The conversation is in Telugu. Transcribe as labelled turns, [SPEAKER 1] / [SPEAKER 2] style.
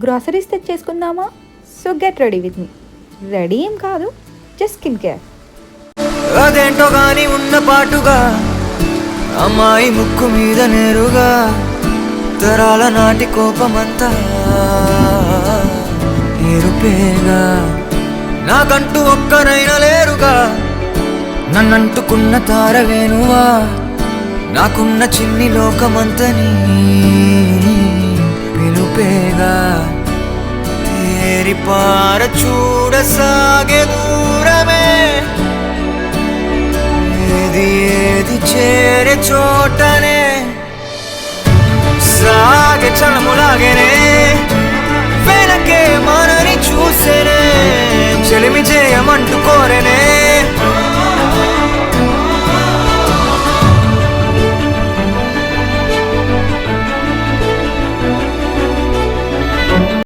[SPEAKER 1] గ్రాసరీస్ తెచ్చేసుకుందామా? So get ready with me. Ready ఏం కాదు, జస్ట్ స్కిన్ కేర్.
[SPEAKER 2] అదేంటో గాని ఉన్న పాటుగా అమ్మాయి ముక్కు మీద నేరుగా తరాల నాటి కోపమంతా ఎరుపేగా. నాకంటూ ఒక్కనైనా లేరుగా, నన్నంటుకున్న తారవేనువా, నాకున్న చిన్ని లోకమంతని పిలుపేగా. తేరిపార చూడసాగే దూరమే, ఏది ఏది చేరే చోటనే సాగే చలములాగేనే.